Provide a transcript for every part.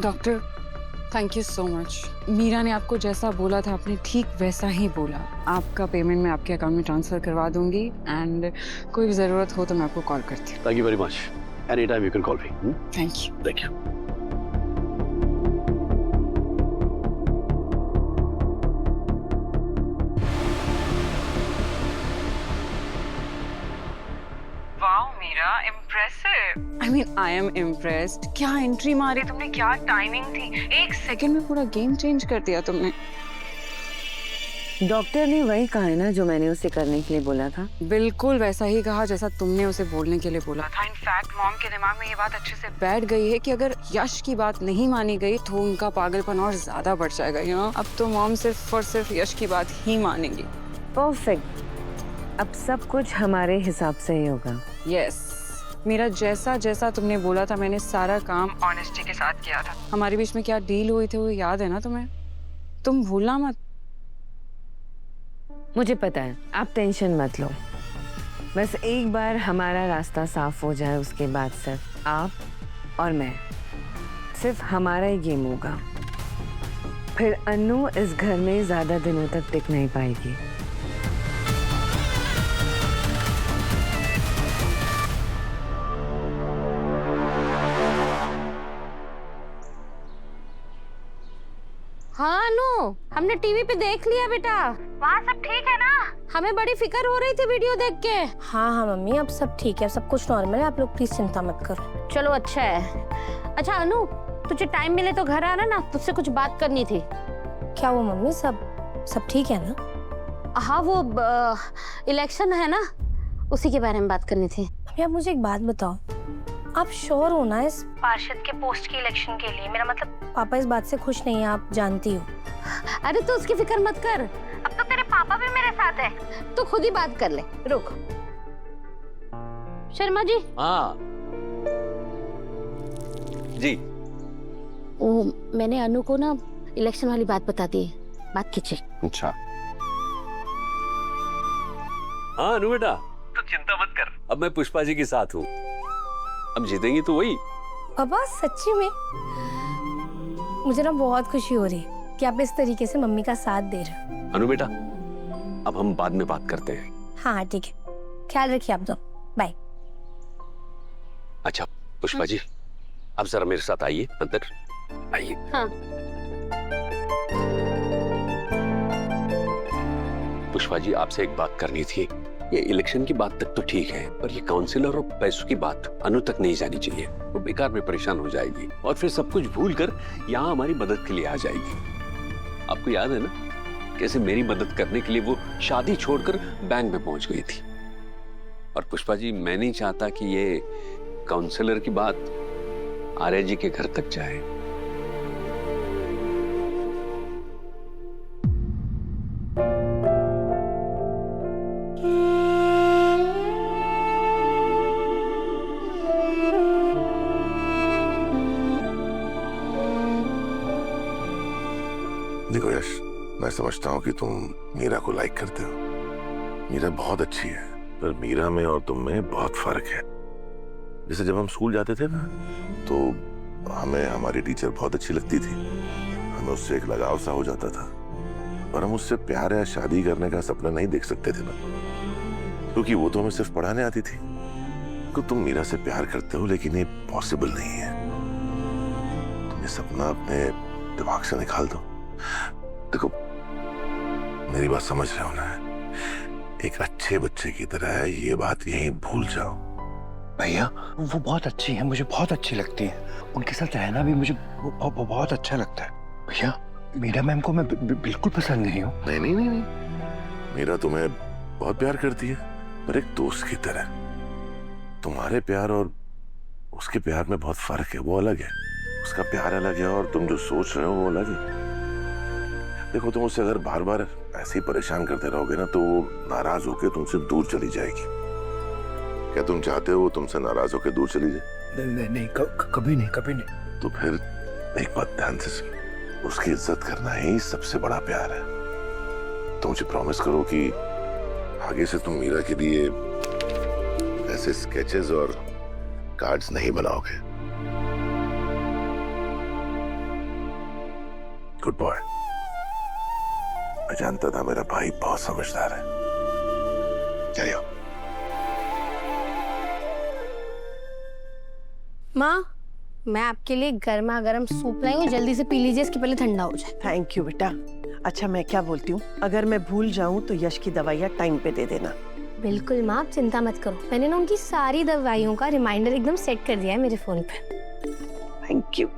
Doctor, thank you so much. Meera ने आपको जैसा बोला था आपने ठीक वैसा ही बोला। आपका पेमेंट मैं आपके अकाउंट में ट्रांसफर करवा दूंगी एंड कोई भी ज़रूरत हो तो मैं आपको कॉल करती हूँ। Thank you very much. Any time you can call me. Thank you. Thank you. Wow Meera, impressive. I mean I am impressed. क्या एंट्री मारी तुमने, क्या टाइमिंग थी, 1 सेकंड में पूरा गेम चेंज कर दिया तुमने। डॉक्टर ने वही कहा है ना जो मैंने उसे करने के लिए बोला था। बिल्कुल वैसा ही कहा जैसा तुमने उसे बोलने के लिए बोला था। इनफैक्ट मॉम के दिमाग में ये बात अच्छे से बैठ गई है कि अगर यश की बात नहीं मानी गई तो उनका पागलपन और ज्यादा बढ़ जाएगा। यू नो, अब तो मॉम सिर्फ और सिर्फ यश की बात ही मानेंगी। परफेक्ट। अब सब कुछ हमारे हिसाब से ही होगा। यस मेरा जैसा जैसा तुमने बोला था मैंने सारा काम ऑनेस्टी के साथ किया था। हमारे बीच में क्या डील हुई थी वो याद है ना तुम्हें? तुम भूलना मत। मुझे पता है, आप टेंशन मत लो। बस एक बार हमारा रास्ता साफ हो जाए उसके बाद सिर्फ आप और मैं, सिर्फ हमारा ही गेम होगा। फिर अन्नू इस घर में ज्यादा दिनों तक टिक नहीं पाएगी। हाँ अनु, हमने टीवी पे देख लिया बेटा। वहाँ सब ठीक है ना? हमें बड़ी फिक्र हो रही थी वीडियो देख के। हाँ हाँ मम्मी, अब सब ठीक है, सब कुछ नॉर्मल है, आप लोग प्लीज चिंता मत करो। चलो अच्छा है। अच्छा अनु, तुझे टाइम मिले तो घर आना ना, तुझसे कुछ बात करनी थी। क्या वो मम्मी, सब ठीक है ना? हाँ वो इलेक्शन है ना, उसी के बारे में बात करनी थी। मम्मी आप मुझे एक बात बताओ, आप श्योर हो ना इस पार्षद के पोस्ट की इलेक्शन के लिए? मेरा मतलब पापा इस बात से खुश नहीं है, आप जानती हो। अरे तू उसकी फिक्र मत कर, अब तो तेरे पापा भी मेरे साथ है, तू खुद ही बात कर ले। रुक शर्मा जी। हाँ जी। वो मैंने अनु को ना इलेक्शन वाली बात बता दी, बात कीजिए। अच्छा हाँ अनु बेटा, तो चिंता मत कर, अब मैं पुष्पा जी के साथ हूँ। अब जीतेंगी तो वही। पापा सच्ची में मुझे ना बहुत खुशी हो रही है कि आप इस तरीके से मम्मी का साथ दे रहे हो। अनु बेटा, अब हम बाद में बात करते हैं। हाँ ठीक है, ख्याल रखिए आप दो, बाय। अच्छा पुष्पा जी, अब जरा मेरे साथ आइए, अंदर आइए। हाँ। पुष्पा जी आपसे एक बात करनी थी। ये इलेक्शन की बात तक तो ठीक है, पर ये काउंसिलर और पैसों की बात अनु तक नहीं जानी चाहिए। वो बेकार में परेशान हो जाएगी और फिर सब कुछ भूल कर यहाँ हमारी मदद के लिए आ जाएगी। आपको याद है ना कैसे मेरी मदद करने के लिए वो शादी छोड़कर बैंक में पहुंच गई थी। और पुष्पा जी, मैं नहीं चाहता कि ये काउंसिलर की बात आर्य जी के घर तक जाए। देखो यश, मैं समझता हूँ कि तुम मीरा को लाइक करते हो। मीरा बहुत अच्छी है, पर मीरा में और तुम में बहुत फर्क है। जैसे जब हम स्कूल जाते थे ना, तो हमें हमारी टीचर बहुत अच्छी लगती थी, हमें उससे एक लगाव सा हो जाता था, और हम उससे प्यार या शादी करने का सपना नहीं देख सकते थे ना, क्योंकि वो तो हमें सिर्फ पढ़ाने आती थी। तो तुम मीरा से प्यार करते हो, लेकिन ये पॉसिबल नहीं है। तुम ये सपना अपने दिमाग से निकाल दो। देखो मेरी बात समझ रहे हो ना, एक अच्छे बच्चे की तरह ये बात यहीं भूल जाओ। भैया वो बहुत अच्छी है, मुझे बहुत अच्छी लगती है, उनके साथ रहना भी मुझे बहुत अच्छा लगता है। भैया मीरा मैम को मैं बिल्कुल पसंद नहीं हूँ। नहीं नहीं नहीं नहीं, मीरा तुम्हें बहुत प्यार करती है, पर एक दोस्त की तरह। तुम्हारे प्यार और उसके प्यार में बहुत फर्क है, वो अलग है। उसका प्यार अलग है और तुम जो सोच रहे हो वो अलग है। देखो तुम उसे अगर बार बार ऐसे ही परेशान करते रहोगे ना, तो वो नाराज होकर तुमसे दूर चली जाएगी। क्या तुम चाहते हो वो तुमसे नाराज होकर दूर चली जाए? नहीं, कभी नहीं, कभी नहीं। तो फिर एक बात ध्यान से सुन, उसकी इज्जत करना ही सबसे बड़ा प्यार है। तो मुझे प्रॉमिस करो कि आगे से तुम मीरा के लिए ऐसे स्केचेस और कार्ड्स नहीं बनाओगे। Good boy. मैं जानता था मेरा भाई बहुत समझदार है। चलिए। माँ, मैं आपके लिए गर्मा गर्म सूप लाई हूँ, जल्दी से पी लीजिए, इसके पहले ठंडा हो जाए। थैंक यू बेटा। अच्छा मैं क्या बोलती हूँ, अगर मैं भूल जाऊँ तो यश की दवाइयाँ टाइम पे दे देना। बिल्कुल माँ, आप चिंता मत करो, मैंने ना उनकी सारी दवाइयों का रिमाइंडर एकदम सेट कर दिया है मेरे फोन पे। Thank you.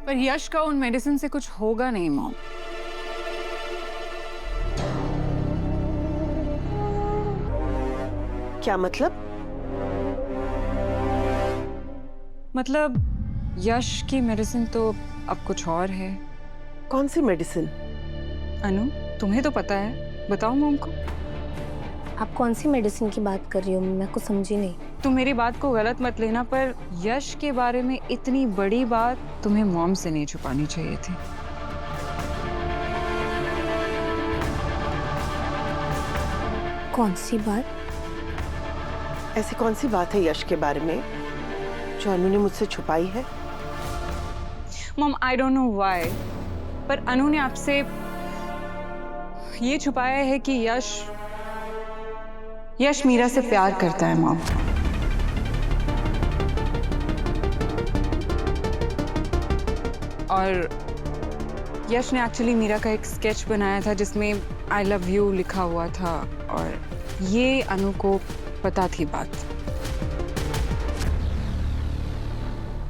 पर यश का उन मेडिसिन से कुछ होगा नहीं मॉम। क्या मतलब? मतलब यश की मेडिसिन तो अब कुछ और है। कौन सी मेडिसिन? अनु, तुम्हें तो पता है, बताओ मॉम को। आप कौन सी मेडिसिन की बात कर रही हो? मैं कुछ समझी नहीं। तुम मेरी बात को गलत मत लेना, पर यश के बारे में इतनी बड़ी बात तुम्हें मॉम से नहीं छुपानी चाहिए थी। कौन सी बात? ऐसी कौन सी बात है यश के बारे में जो अनु ने मुझसे छुपाई है? Mom I don't know why, पर अनु ने आपसे ये छुपाया है कि यश मीरा से प्यार करता है मॉम। और यश ने एक्चुअली मीरा का एक स्केच बनाया था जिसमें आई लव यू लिखा हुआ था, और ये अनु को पता थी बात।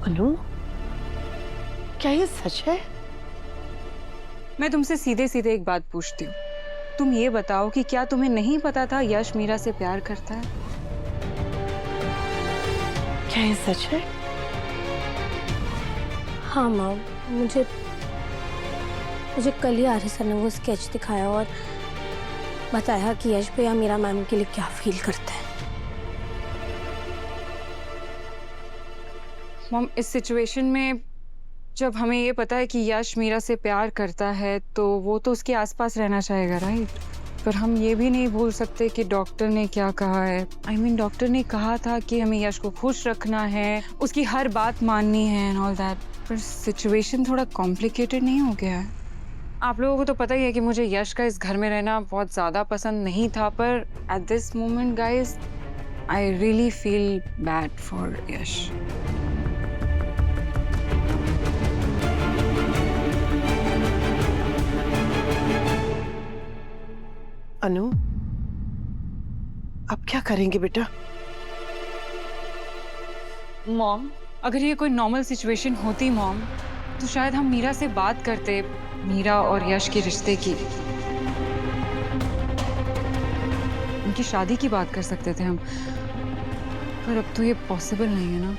अनु, क्या ये सच है? मैं तुमसे सीधे सीधे एक बात पूछती हूँ, तुम ये बताओ कि क्या तुम्हें नहीं पता था यश मीरा से प्यार करता है? क्या ये सच है? हाँ माँ, मुझे कल ही आर्य सर ने वो स्केच दिखाया और बताया कि यश भैया मीरा मैम के लिए क्या फील करते हैं। मॉम, इस सिचुएशन में जब हमें ये पता है कि यश मीरा से प्यार करता है तो वो तो उसके आसपास रहना चाहेगा, राइट? पर हम ये भी नहीं भूल सकते कि डॉक्टर ने क्या कहा है। डॉक्टर ने कहा था कि हमें यश को खुश रखना है, उसकी हर बात माननी है एंड ऑल दैट। पर सिचुएशन थोड़ा कॉम्प्लिकेटेड नहीं हो गया है? आप लोगों को तो पता ही है कि मुझे यश का इस घर में रहना बहुत ज़्यादा पसंद नहीं था, पर at this moment guys I really feel bad for Yash. Anu, अब क्या करेंगे बेटा? मॉम, अगर ये कोई नॉर्मल सिचुएशन होती मॉम, तो शायद हम मीरा से बात करते, मीरा और यश के रिश्ते की, उनकी शादी की बात कर सकते थे हम। पर अब तो ये पॉसिबल नहीं है ना।